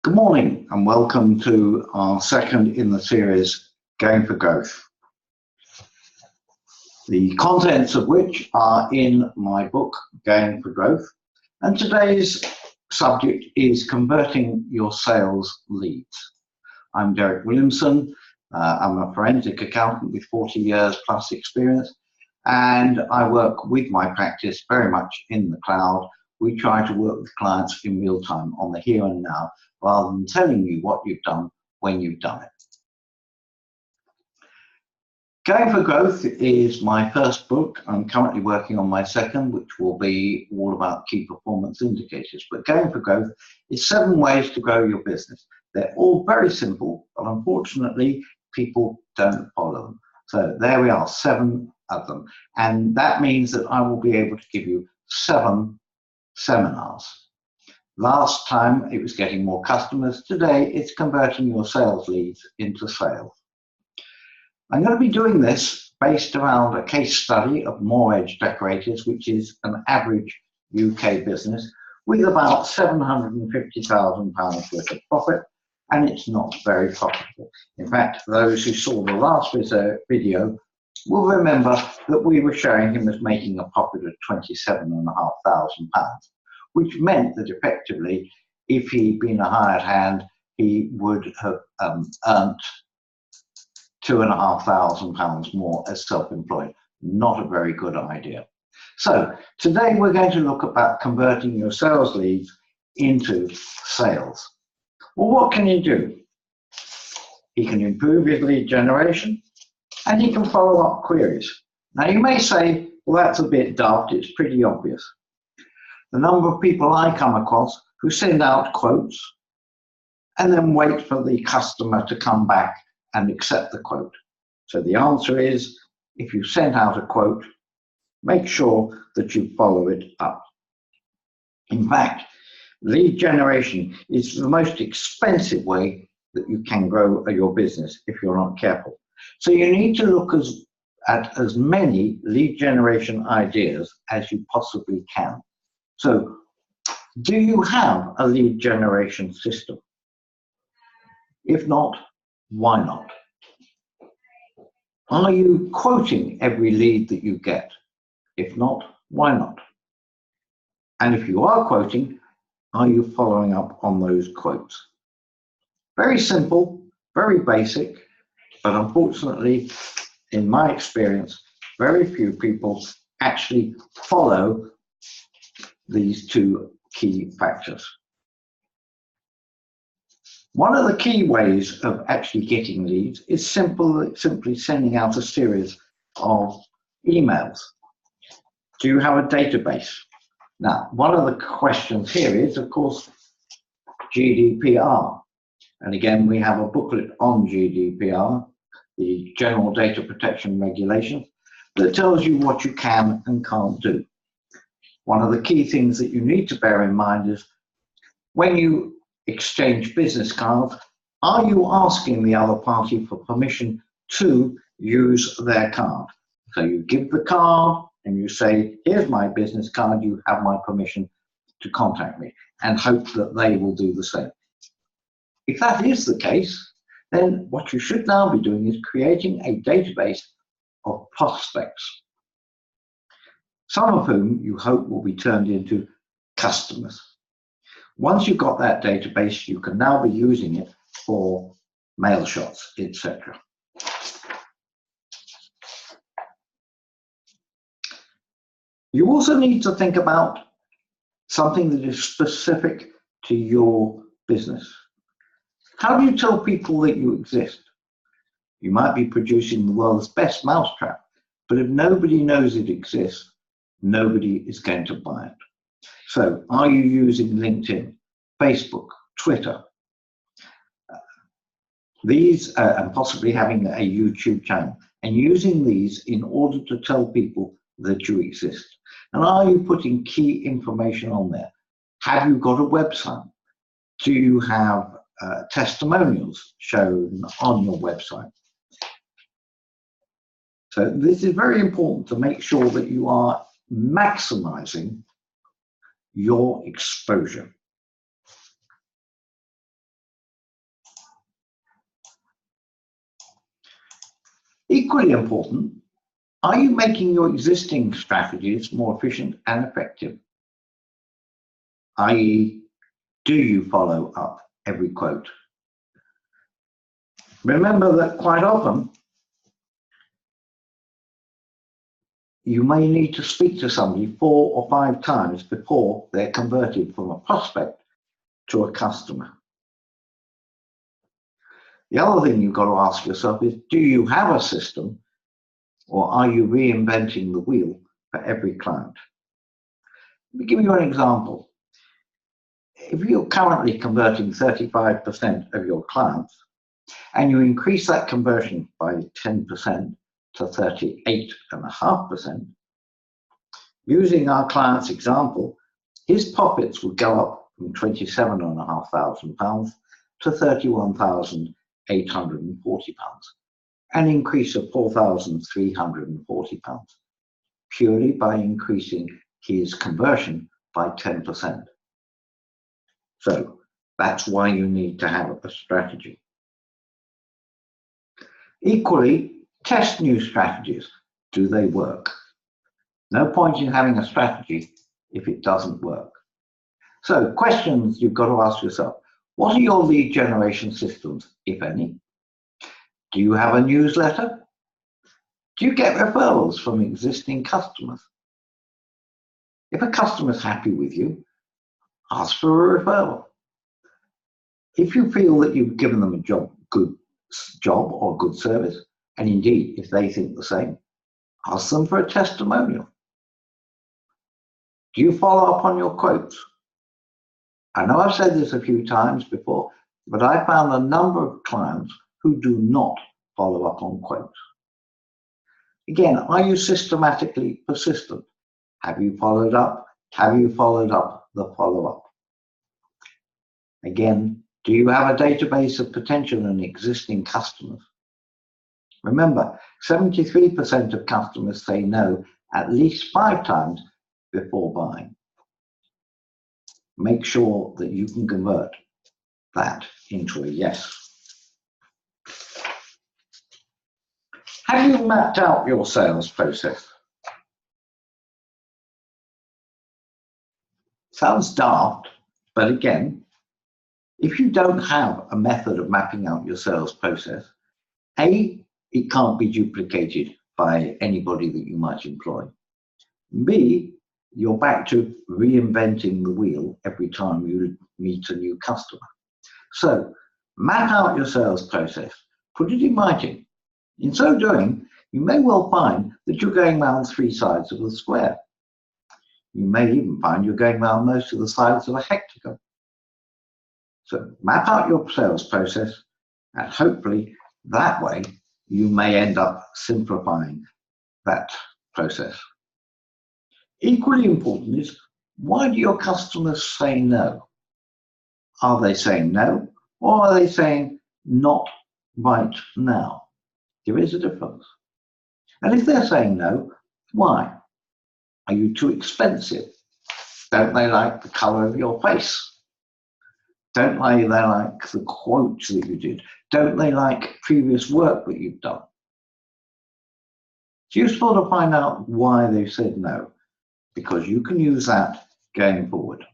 Good morning and welcome to our second in the series, Going for Growth. The contents of which are in my book, Going for Growth. And today's subject is converting your sales leads. I'm Derek Williamson. I'm a forensic accountant with 40 years plus experience, and I work with my practice very much in the cloud. We try to work with clients in real time on the here and now, rather than telling you what you've done when you've done it. Going for Growth is my first book. I'm currently working on my second, which will be all about key performance indicators. But Going for Growth is 7 ways to grow your business. They're all very simple, but unfortunately, people don't follow them. So there we are, 7 of them. And that means that I will be able to give you 7 seminars. Last time it was getting more customers. Today it's converting your sales leads into sales. I'm going to be doing this based around a case study of More Edge Decorators, which is an average UK business with about £750,000 worth of profit, and it's not very profitable. In fact, those who saw the last video will remember that we were showing him as making a profit of £27,500. Which meant that effectively, if he'd been a hired hand, he would have earned £2,500 more as self-employed. Not a very good idea. So today we're going to look about converting your sales leads into sales. Well, what can you do? He can improve his lead generation, and he can follow up queries. Now you may say, well, that's a bit daft, it's pretty obvious. The number of people I come across who send out quotes and then wait for the customer to come back and accept the quote. So the answer is, if you sent out a quote, make sure that you follow it up. In fact, lead generation is the most expensive way that you can grow your business if you're not careful. So you need to look at as many lead generation ideas as you possibly can. So, do you have a lead generation system? If not, why not? Are you quoting every lead that you get? If not, why not? And if you are quoting, are you following up on those quotes? Very simple, very basic, but unfortunately, in my experience, very few people actually follow these 2 key factors. One of the key ways of actually getting leads is simply sending out a series of emails. Do you have a database? Now, one of the questions here is, of course, GDPR. And again, we have a booklet on GDPR, the General Data Protection Regulations, that tells you what you can and can't do. One of the key things that you need to bear in mind is when you exchange business cards, are you asking the other party for permission to use their card? So you give the card and you say, here's my business card, you have my permission to contact me, and hope that they will do the same. If that is the case, then what you should now be doing is creating a database of prospects, some of whom you hope will be turned into customers. Once you've got that database, you can now be using it for mail shots, etc. You also need to think about something that is specific to your business. How do you tell people that you exist? You might be producing the world's best mousetrap, but if nobody knows it exists, nobody is going to buy it. So are you using LinkedIn, Facebook, Twitter? These, and possibly having a YouTube channel, and using these in order to tell people that you exist. And are you putting key information on there? Have you got a website? Do you have testimonials shown on your website? So this is very important to make sure that you are maximizing your exposure. Equally important, are you making your existing strategies more efficient and effective? I.e., do you follow up every quote? Remember that quite often you may need to speak to somebody 4 or 5 times before they're converted from a prospect to a customer. The other thing you've got to ask yourself is, do you have a system, or are you reinventing the wheel for every client? Let me give you an example. If you're currently converting 35% of your clients and you increase that conversion by 10% to 38.5%, using our client's example, his profits would go up from £27,500 to £31,840, an increase of £4,340, purely by increasing his conversion by 10%. So that's why you need to have a strategy. Equally, test new strategies. Do they work? No point in having a strategy if it doesn't work. So questions you've got to ask yourself. What are your lead generation systems, if any? Do you have a newsletter? Do you get referrals from existing customers? If a customer's happy with you, ask for a referral. If you feel that you've given them a good job or good service, and indeed, if they think the same, ask them for a testimonial. Do you follow up on your quotes? I know I've said this a few times before, but I found a number of clients who do not follow up on quotes. Again, are you systematically persistent? Have you followed up? Have you followed up the follow-up? Again, do you have a database of potential and existing customers? Remember, 73% of customers say no at least 5 times before buying. Make sure that you can convert that into a yes. Have you mapped out your sales process? Sounds daft, but again, if you don't have a method of mapping out your sales process, A, it can't be duplicated by anybody that you might employ. B, you're back to reinventing the wheel every time you meet a new customer. So map out your sales process, put it in writing. In so doing, you may well find that you're going round 3 sides of the square. You may even find you're going round most of the sides of a hectagon. So map out your sales process, and hopefully that way you may end up simplifying that process. Equally important is, why do your customers say no? Are they saying no, or are they saying not right now? There is a difference. And if they're saying no, why? Are you too expensive? Don't they like the color of your face? Don't they like the quotes that you did? Don't they like previous work that you've done? It's useful to find out why they've said no, because you can use that going forward.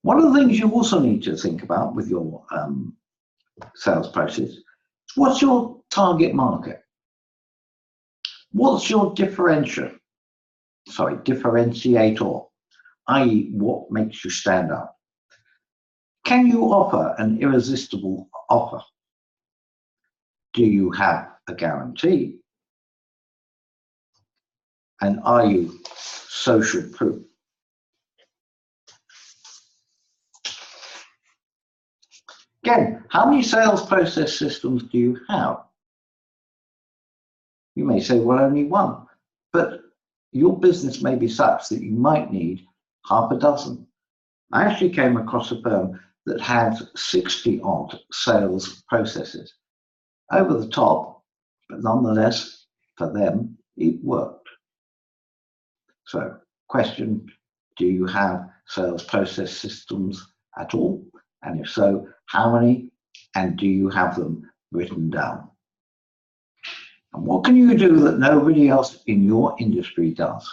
One of the things you also need to think about with your sales process is, what's your target market? What's your differentiator, i.e. what makes you stand out? Can you offer an irresistible offer? Do you have a guarantee? And are you social proof? Again, how many sales process systems do you have? You may say, well, only one, but your business may be such that you might need half a dozen. I actually came across a firm that had 60 odd sales processes. Over the top, but nonetheless, for them, it worked. So, question, do you have sales process systems at all? And if so, how many? And do you have them written down? And what can you do that nobody else in your industry does?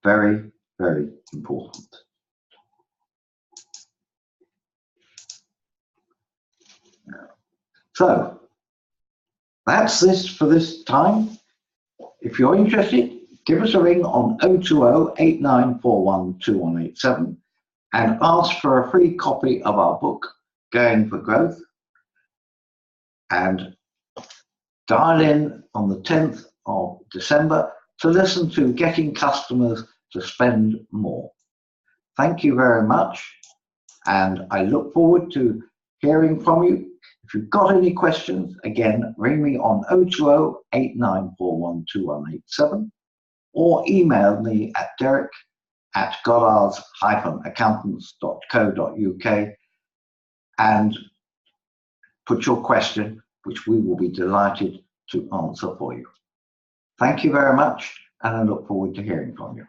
Very, very important. So that's this for this time. If you're interested, give us a ring on 020-8941-2187 and ask for a free copy of our book, Going for Growth, and dial in on the 10th of December to listen to Getting Customers to Spend More. Thank you very much, and I look forward to hearing from you. If you've got any questions, again, ring me on 020-8941-2187 or email me at derek@goddards-accountants.co.uk and put your question, which we will be delighted to answer for you. Thank you very much, and I look forward to hearing from you.